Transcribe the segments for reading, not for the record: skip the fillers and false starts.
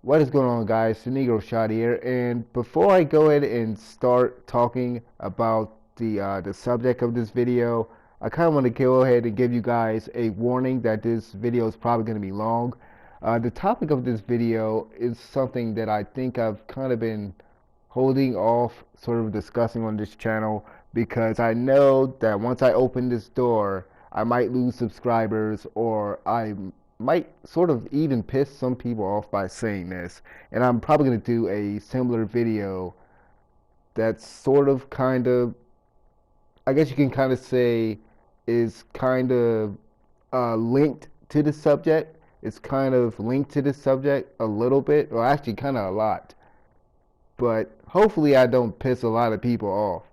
What is going on, guys? The Negro Shot here, and before I go ahead and start talking about the subject of this video, I kind of want to go ahead and give you guys a warning that this video is probably going to be long. The topic of this video is something that I think I've kind of been holding off sort of discussing on this channel because I know that once I open this door, I might lose subscribers or I might sort of even piss some people off by saying this. And I'm probably going to do a similar video that's sort of kind of, I guess you can kind of say, is kind of linked to the subject. It's kind of linked to the subject a little bit, or actually kind of a lot. But hopefully I don't piss a lot of people off.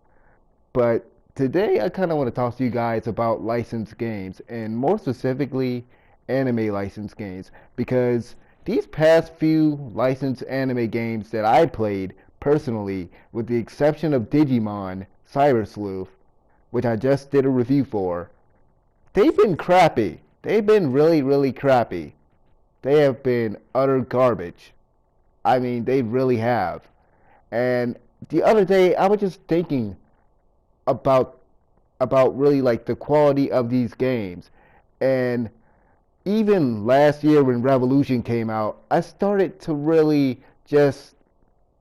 But today I kind of want to talk to you guys about licensed games, and more specifically, anime licensed games, because these past few licensed anime games that I played personally, with the exception of Digimon Cyber Sleuth, which I just did a review for, they've been crappy. They've been really, really crappy. They have been utter garbage. I mean, they really have. And the other day, I was just thinking about really like the quality of these games. And even last year when Revolution came out, I started to really just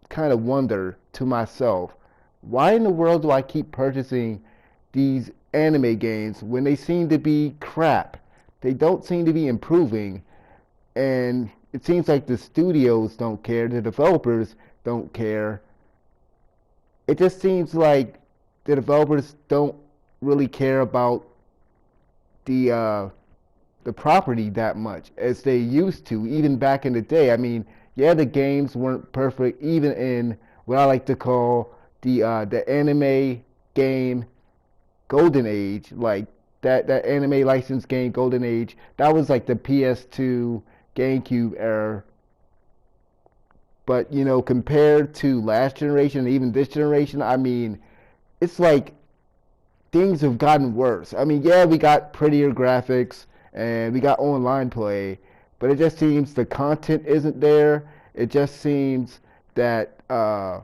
kind of wonder to myself, why in the world do I keep purchasing these anime games when they seem to be crap? They don't seem to be improving, and it seems like the studios don't care, the developers don't care. It just seems like the developers don't really care about the uh, the property that much as they used to, even back in the day. I mean, yeah, the games weren't perfect, even in what I like to call the anime game golden age, like that anime licensed game golden age. That was like the PS2, GameCube era. But compared to last generation and even this generation, I mean, it's like things have gotten worse. I mean, yeah, we got prettier graphics and we got online play, but it just seems the content isn't there. It just seems that the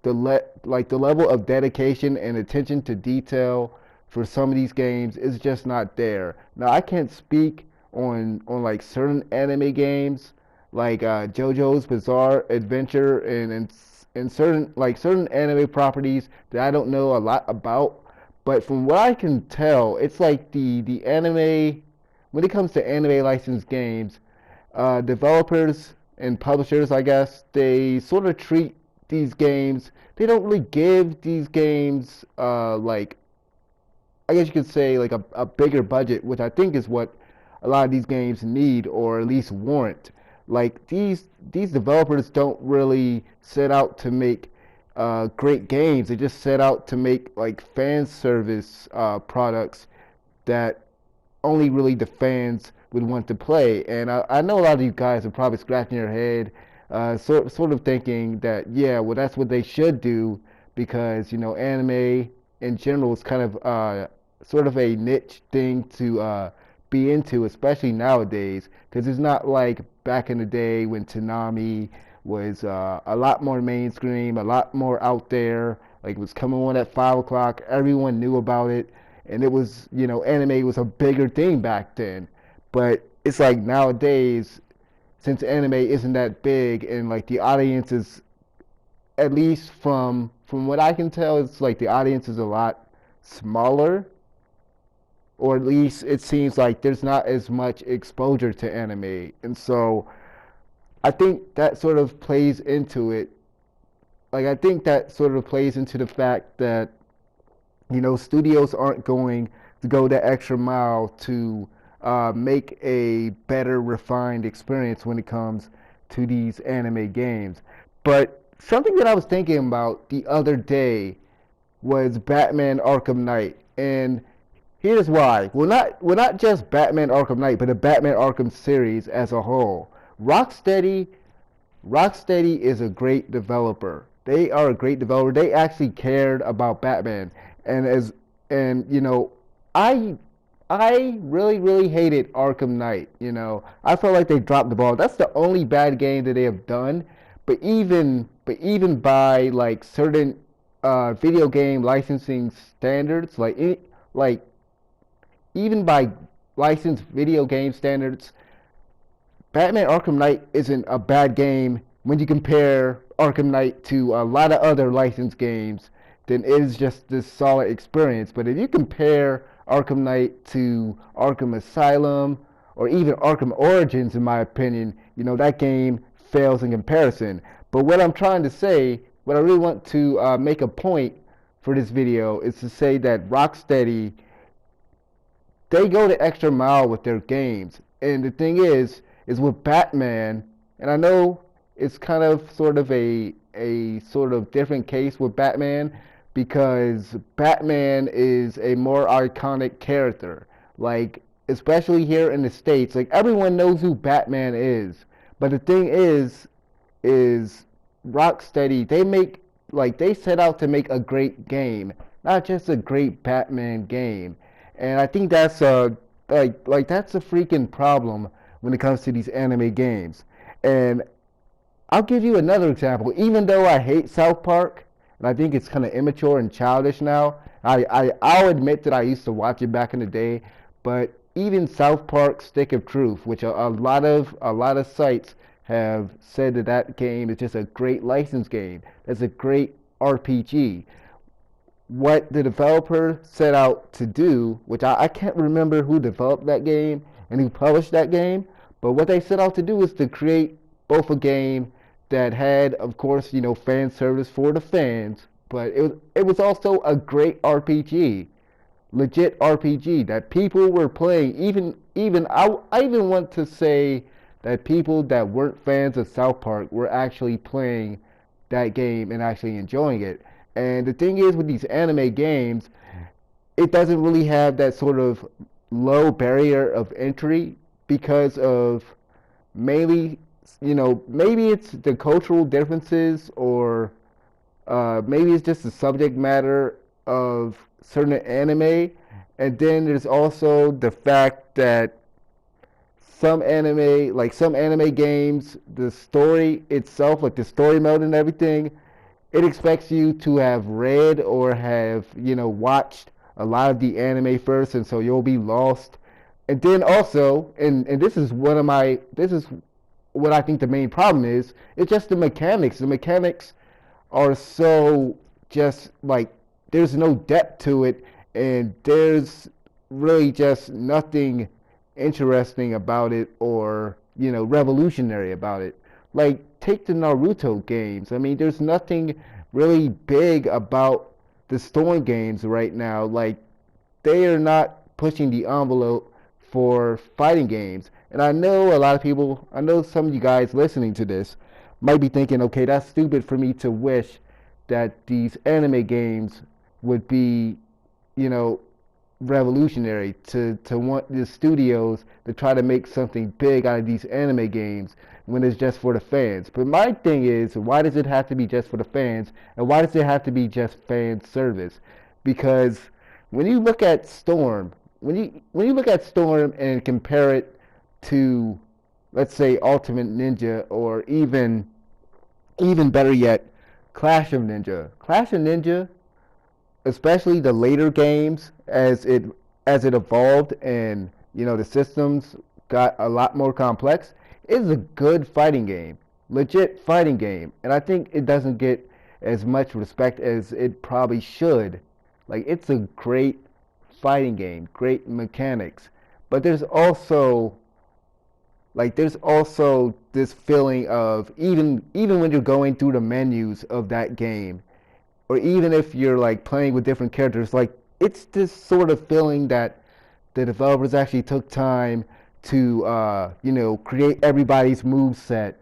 level of dedication and attention to detail for some of these games is just not there. Now, I can't speak on like certain anime games like JoJo's Bizarre Adventure and certain anime properties that I don't know a lot about. But from what I can tell, it's like the anime when it comes to anime licensed games, developers and publishers, I guess, they sort of treat these games. They don't really give these games like I guess you could say like a bigger budget, which I think is what a lot of these games need or at least warrant. Like these developers don't really set out to make great games. They just set out to make like fan service products that only really the fans would want to play. And I know a lot of you guys are probably scratching your head, sort of thinking that yeah, well that's what they should do because anime in general is kind of sort of a niche thing to be into, especially nowadays, because it's not like back in the day when Tanami was a lot more mainstream, a lot more out there. Like it was coming on at 5 o'clock, everyone knew about it, and it was anime was a bigger thing back then. But it's like nowadays, since anime isn't that big, and like the audience is, at least from what I can tell, it's like the audience is a lot smaller, or at least it seems like there's not as much exposure to anime, and so I think that sort of plays into it. Like I think that sort of plays into the fact that studios aren't going to go that extra mile to make a better refined experience when it comes to these anime games. But something that I was thinking about the other day was Batman Arkham Knight, and here's why. Well, not just Batman Arkham Knight, but the Batman Arkham series as a whole. Rocksteady, Rocksteady is a great developer. They are a great developer. They actually cared about Batman, and as and I I really, really hated Arkham Knight. You know, I felt like they dropped the ball. That's the only bad game that they have done. But even by like certain video game licensing standards, like even by licensed video game standards, Batman Arkham Knight isn't a bad game when you compare Arkham Knight to a lot of other licensed games. Then it is just this solid experience. But if you compare Arkham Knight to Arkham Asylum or even Arkham Origins, in my opinion, you know that game fails in comparison. But what I'm trying to say, what I really want to make a point for this video is to say that Rocksteady, they go the extra mile with their games. And the thing is with Batman, and I know it's kind of sort of a sort of different case with Batman because Batman is a more iconic character. Like especially here in the States, like everyone knows who Batman is. But the thing is Rocksteady, they set out to make a great game, not just a great Batman game. And I think that's that's a freaking problem when it comes to these anime games. And I'll give you another example. Even though I hate South Park, and I think it's kind of immature and childish now, I'll admit that I used to watch it back in the day. But even South Park Stick of Truth, which a lot of sites have said that that game is just a great license game. It's a great RPG. What the developer set out to do, which I can't remember who developed that game and who published that game, but what they set out to do was to create both a game that had, of course, you know, fan service for the fans, but it was also a great RPG, legit RPG that people were playing. I even want to say that people that weren't fans of South Park were actually playing that game and actually enjoying it. And the thing is with these anime games, it doesn't really have that sort of low barrier of entry because of mainly, you know, maybe it's the cultural differences or maybe it's just the subject matter of certain anime. And then there's also the fact that some anime games, the story itself, like the story mode and everything, it expects you to have read or have, you know, watched a lot of the anime first, and so you'll be lost. And then also, and this is what I think the main problem is, it's just the mechanics. The mechanics are so just like there's no depth to it, and there's really just nothing interesting about it or you know revolutionary about it. Like take the Naruto games. I mean, there's nothing really big about the story games right now. Like they are not pushing the envelope for fighting games. And I know a lot of people, I know some of you guys listening to this might be thinking, okay, that's stupid for me to wish that these anime games would be, you know, revolutionary to want the studios to try to make something big out of these anime games when it's just for the fans. But my thing is, why does it have to be just for the fans, and why does it have to be just fan service? Because when you look at Storm, when you look at Storm and compare it to, let's say, Ultimate Ninja, or even better yet, Clash of Ninja. Clash of Ninja, especially the later games as it evolved and you know the systems got a lot more complex, is a good fighting game, legit fighting game, and I think it doesn't get as much respect as it probably should. Like it's a great fighting game, great mechanics, but there's also this feeling of even when you're going through the menus of that game, or even if you're like playing with different characters, like it's this sort of feeling that the developers actually took time to you know create everybody's move set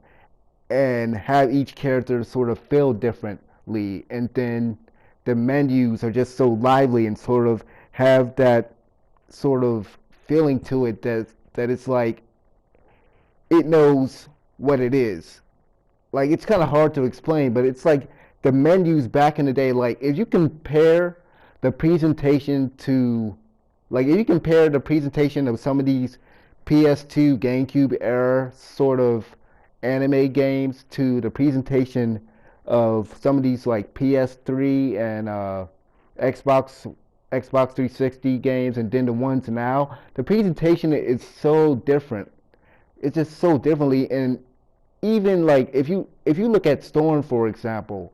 and have each character sort of feel differently, and then the menus are just so lively and sort of have that sort of feeling to it that it's like it knows what it is. Like it's kind of hard to explain, but it's like the menus back in the day. Like if you compare the presentation to Like if you compare the presentation of some of these PS2, GameCube era sort of anime games to the presentation of some of these like PS3 and Xbox Xbox 360 games, and then the ones now, the presentation is so different. It's just so differently, and even like if you look at Storm for example,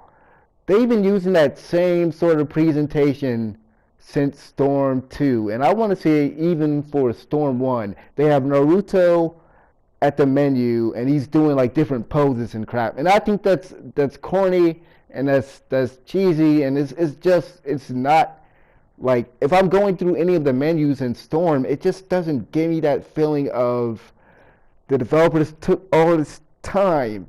they've been using that same sort of presentation since Storm 2. And I want to say even for Storm 1, they have Naruto at the menu and he's doing like different poses and crap. And I think that's corny and that's cheesy and it's not like if I'm going through any of the menus in Storm, it just doesn't give me that feeling of the developers took all this time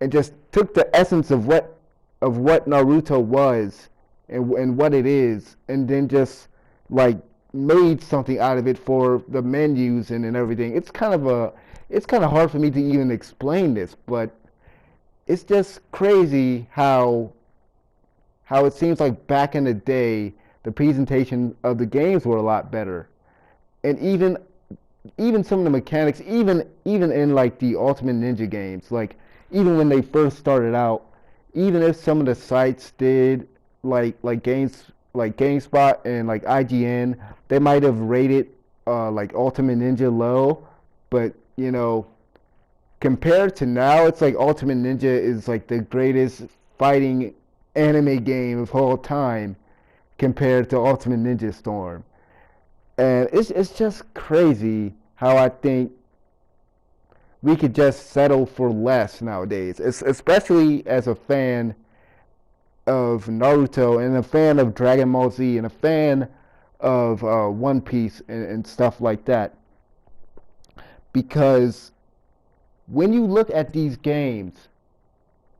and just took the essence of what Naruto was and what it is, and then just like made something out of it for the menus and everything. It's kind of hard for me to even explain this, but it's just crazy how it seems like back in the day the presentation of the games were a lot better, and even some of the mechanics, even in like the Ultimate Ninja games, like even when they first started out, even if some of the sites did like games like GameSpot and like IGN, they might have rated like Ultimate Ninja low, but compared to now, it's like Ultimate Ninja is like the greatest fighting anime game of all time compared to Ultimate Ninja Storm. And it's just crazy how I think we could just settle for less nowadays, especially as a fan of Naruto and a fan of Dragon Ball Z and a fan of One Piece and stuff like that. Because when you look at these games,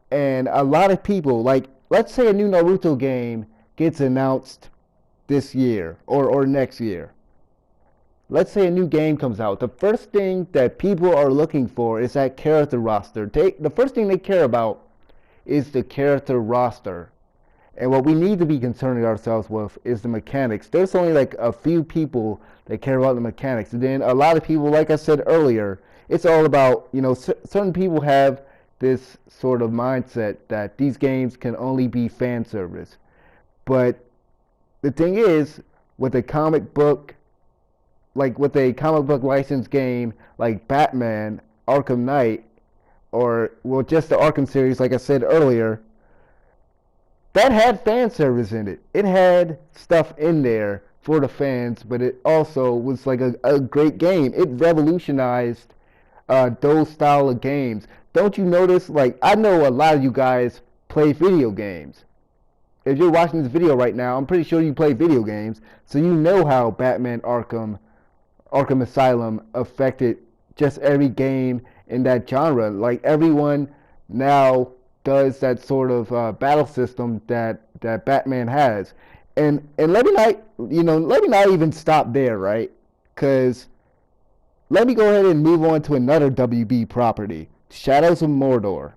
and a lot of people, like, let's say a new Naruto game gets announced this year or next year. Let's say a new game comes out. The first thing that people are looking for is that character roster. The first thing they care about is the character roster. And what we need to be concerned ourselves with is the mechanics. There's only like a few people that care about the mechanics. And then a lot of people, like I said earlier, it's all about, certain people have this sort of mindset that these games can only be fan service. But the thing is, with a comic book, like with a comic book licensed game like Batman, Arkham Knight, or, well, just the Arkham series, like I said earlier, that had fan service in it. It had stuff in there for the fans, but it also was like a great game. It revolutionized those style of games. Don't you notice? Like, I know a lot of you guys play video games. If you're watching this video right now, I'm pretty sure you play video games, so you know how Batman Arkham Asylum affected just every game in that genre. Like everyone now does that sort of battle system that Batman has, and let me not even stop there, right? Because let me go ahead and move on to another WB property, Shadows of Mordor.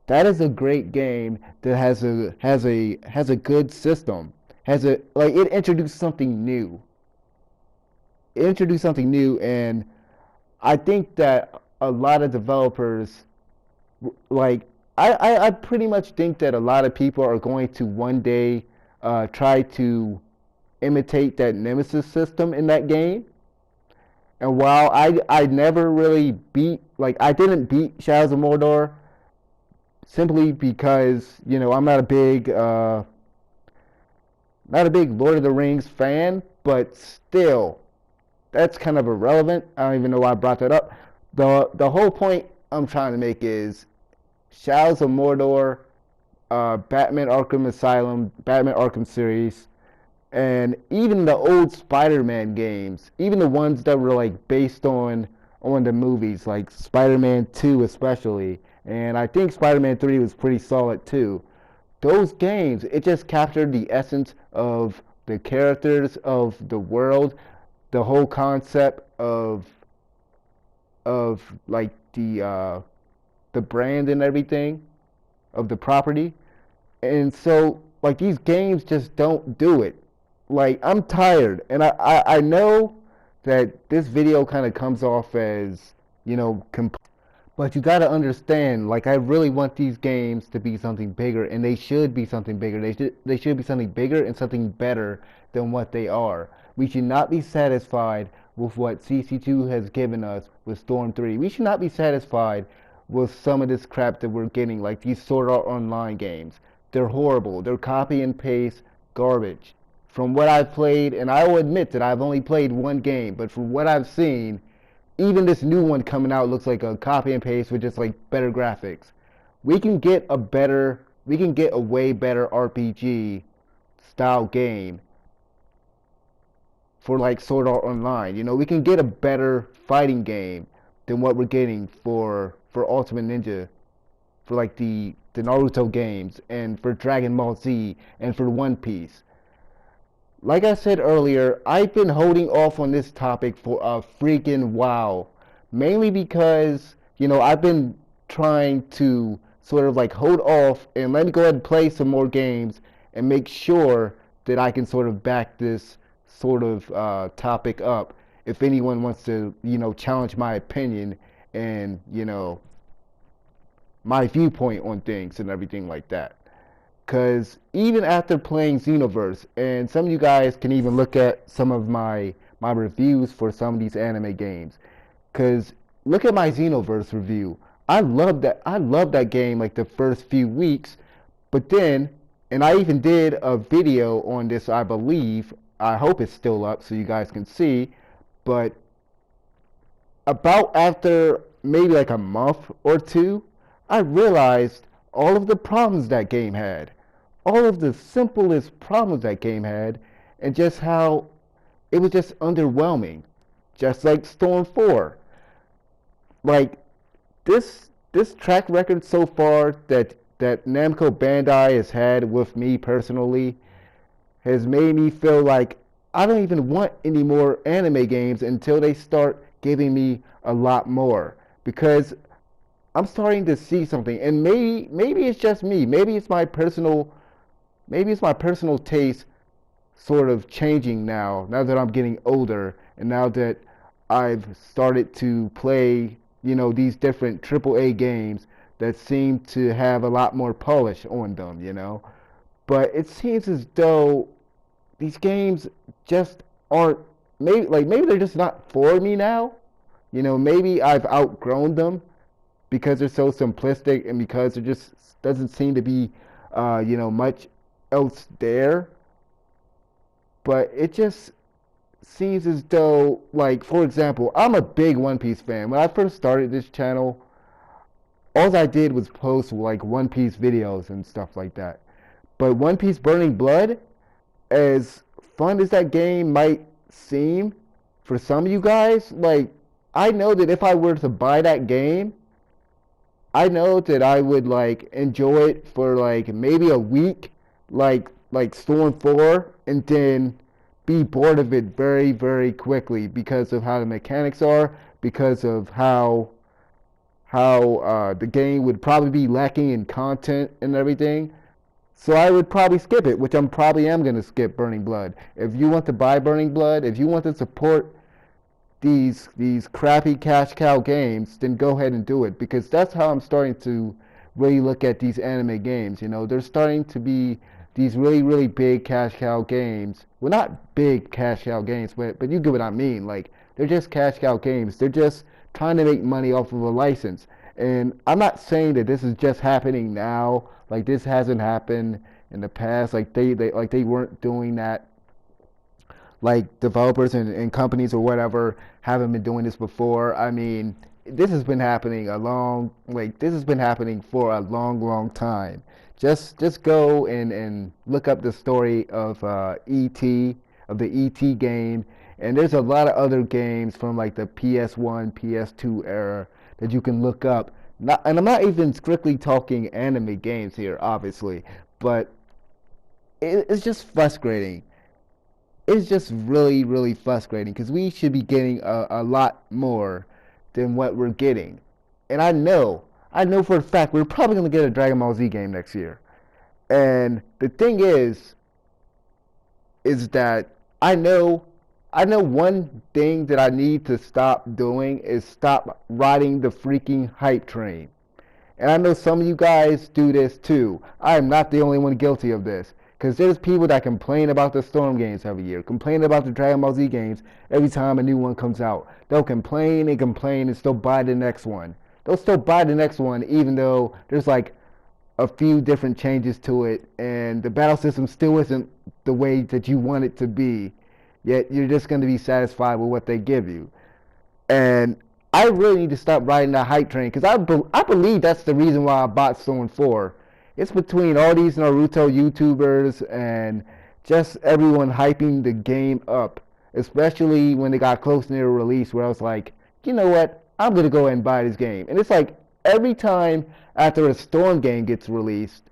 That is a great game that has a good system. Has a like it introduced something new. It introduced something new, and I think that a lot of developers like I pretty much think that a lot of people are going to one day try to imitate that Nemesis system in that game. And while I never really I didn't beat Shadows of Mordor simply because I'm not a big Lord of the Rings fan, but still that's kind of irrelevant. I don't even know why I brought that up. The whole point I'm trying to make is Shadows of Mordor, Batman Arkham Asylum, Batman Arkham series, and even the old Spider-Man games, even the ones that were like based on the movies, like Spider-Man 2 especially, and I think Spider-Man 3 was pretty solid too. Those games, it just captured the essence of the characters of the world, the whole concept of like the brand and everything of the property. And so like these games just don't do it. like I'm tired, and I know that this video kind of comes off as, but you got to understand, like I really want these games to be something bigger, and they should be something bigger. They should be something bigger and something better than what they are. We should not be satisfied with what CC2 has given us with Storm 3. We should not be satisfied with some of this crap that we're getting, like these Sword Art Online games. They're horrible. They're copy and paste garbage. From what I've played, and I will admit that I've only played one game, but from what I've seen, even this new one coming out looks like a copy and paste with just like better graphics. We can get a way better RPG style game for like Sword Art Online. We can get a better fighting game than what we're getting for Ultimate Ninja, for like the Naruto games, and for Dragon Ball Z, and for One Piece. Like I said earlier, I've been holding off on this topic for a freaking while. Mainly because, I've been trying to sort of like hold off and let me go ahead and play some more games and make sure that I can sort of back this sort of topic up if anyone wants to, challenge my opinion and, my viewpoint on things and everything like that. Because even after playing Xenoverse, and some of you guys can even look at some of my reviews for some of these anime games. Because look at my Xenoverse review. I love that. I love that game like the first few weeks, but then, and I even did a video on this. I believe. I hope it's still up so you guys can see. But about after maybe like a month or two, I realized all of the problems that game had, all of the simplest problems that game had, and just how it was just underwhelming, just like Storm 4. Like this track record so far that Namco Bandai has had with me personally has made me feel like I don't even want any more anime games until they start giving me a lot more, because I'm starting to see something, and maybe it's just me. Maybe it's my personal taste sort of changing now that I'm getting older, and now that I've started to play, these different AAA games that seem to have a lot more polish on them. But it seems as though these games just aren't, maybe they're just not for me now. Maybe I've outgrown them because they're so simplistic and because there just doesn't seem to be, much else there. But it just seems as though, like, for example, I'm a big One Piece fan. When I first started this channel, all I did was post like One Piece videos and stuff like that. But One Piece Burning Blood, as fun as that game might seem for some of you guys, like, I know that if I were to buy that game, I know that I would like enjoy it for like maybe a week, like Storm 4, and then be bored of it very, very quickly because of how the mechanics are, because of how the game would probably be lacking in content and everything. So I would probably skip it, which I'm probably am going to skip Burning Blood. If you want to buy Burning Blood, if you want to support these crappy cash cow games, then go ahead and do it, because that's how I'm starting to really look at these anime games. They're starting to be these really, really big cash cow games. Well, not big cash cow games, but you get what I mean. Like, they're just cash cow games. They're just trying to make money off of a license. And I'm not saying that this is just happening now. Like, this hasn't happened in the past. Like they weren't doing that. Like, developers and companies or whatever haven't been doing this before. I mean, this has been happening for a long, long time. Just go and look up the story of E.T., of the E.T. game, and there's a lot of other games from like the PS1, PS2 era that you can look up. And I'm not even strictly talking anime games here, obviously, but it's just frustrating. It's just really, really frustrating because we should be getting a lot more than what we're getting. And I know for a fact we're probably going to get a Dragon Ball Z game next year. And the thing is, is that I know I know one thing that I need to stop doing is stop riding the freaking hype train. And I know some of you guys do this too. I am not the only one guilty of this. Because there's people that complain about the Storm games every year, complain about the Dragon Ball Z games every time a new one comes out. They'll complain and still buy the next one. They'll still buy the next one even though there's like a few different changes to it and the battle system still isn't the way that you want it to be. Yet you're just going to be satisfied with what they give you. And I really need to stop riding that hype train because I believe that's the reason why I bought Storm 4. It's between all these Naruto YouTubers and just everyone hyping the game up, especially when they got close near release where I was like, you know what, I'm going to go ahead and buy this game. And it's like every time after a Storm game gets released,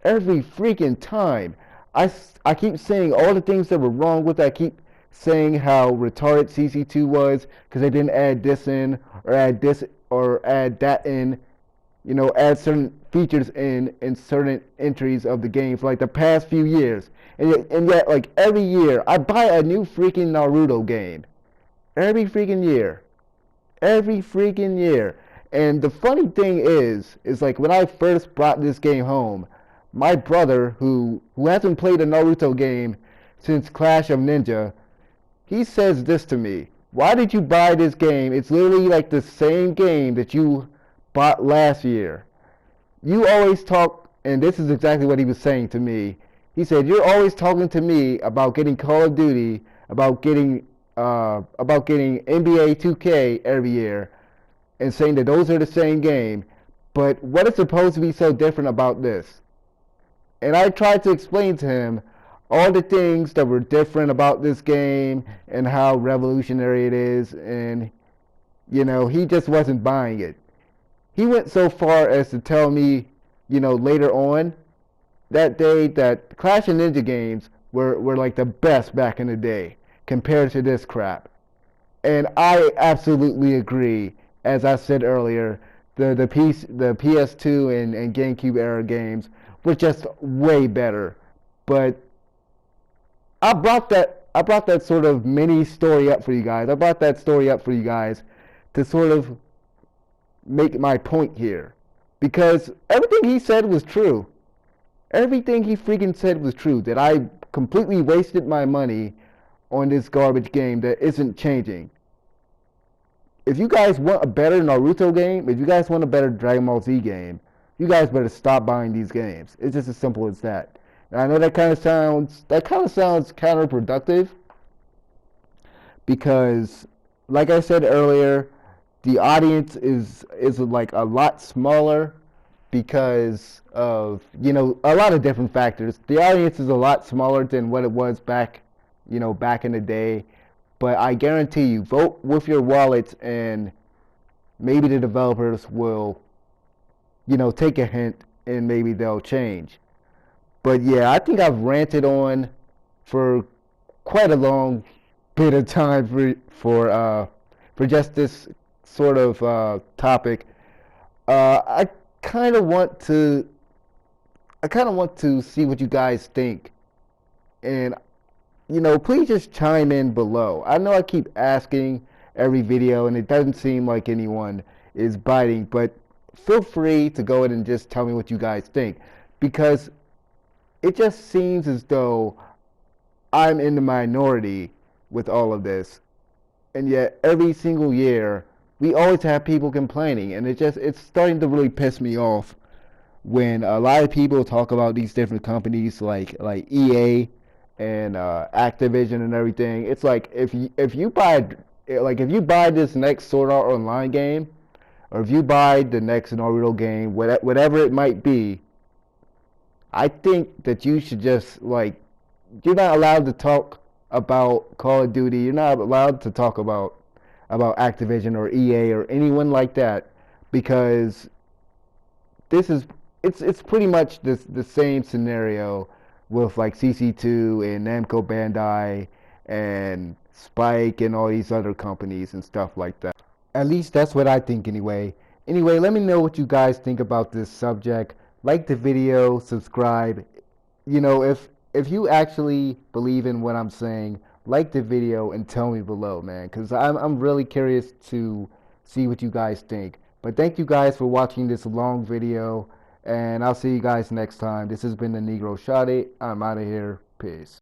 every freaking time. I keep saying all the things that were wrong with it. I keep saying how retarded CC2 was because they didn't add this in or add this or add that in. You know, add certain features in certain entries of the game for like the past few years. And yet like every year I buy a new freaking Naruto game. Every freaking year. Every freaking year. And the funny thing is like when I first brought this game home, my brother, who hasn't played a Naruto game since Clash of Ninja, he says this to me. Why did you buy this game? It's literally like the same game that you bought last year. You always talk, and this is exactly what he was saying to me. He said, "You're always talking to me about getting Call of Duty, about getting NBA 2K every year, and saying that those are the same game. But what is supposed to be so different about this?" And I tried to explain to him all the things that were different about this game and how revolutionary it is, and he just wasn't buying it. He went so far as to tell me, later on that day that Clash of Ninja games were like the best back in the day compared to this crap. And I absolutely agree. As I said earlier, the PS2 and GameCube era games were just way better. But I brought that sort of mini story up for you guys. I brought that story up for you guys to sort of make my point here. Because everything he said was true. Everything he freaking said was true. That I completely wasted my money on this garbage game that isn't changing. If you guys want a better Naruto game, if you guys want a better Dragon Ball Z game, you guys better stop buying these games. It's just as simple as that. And I know that kind of sounds counterproductive because, like I said earlier, the audience is like a lot smaller because of a lot of different factors. The audience is a lot smaller than what it was back in the day. But I guarantee you, vote with your wallets, and maybe the developers will take a hint and maybe they'll change. But yeah, I think I've ranted on for quite a long bit of time for just this sort of topic. I kind of want to I kind of want to see what you guys think, and please just chime in below. I know I keep asking every video, and it doesn't seem like anyone is biting, but feel free to go ahead and just tell me what you guys think, because it just seems as though I'm in the minority with all of this, and yet every single year we always have people complaining, and it's starting to really piss me off when a lot of people talk about these different companies like EA and Activision and everything. It's like if you buy this next Sword Art Online game, or if you buy the next Naruto game, whatever it might be, I think that you should just you're not allowed to talk about Call of Duty. You're not allowed to talk about Activision or EA or anyone like that, because this is it's pretty much the same scenario with like CC2 and Namco Bandai and Spike and all these other companies and stuff like that. At least that's what I think anyway. Anyway, let me know what you guys think about this subject. Like the video, subscribe. If if you actually believe in what I'm saying, like the video and tell me below, man, because I'm really curious to see what you guys think. But thank you guys for watching this long video, and I'll see you guys next time. This has been the Negro Shotty. I'm out of here. Peace.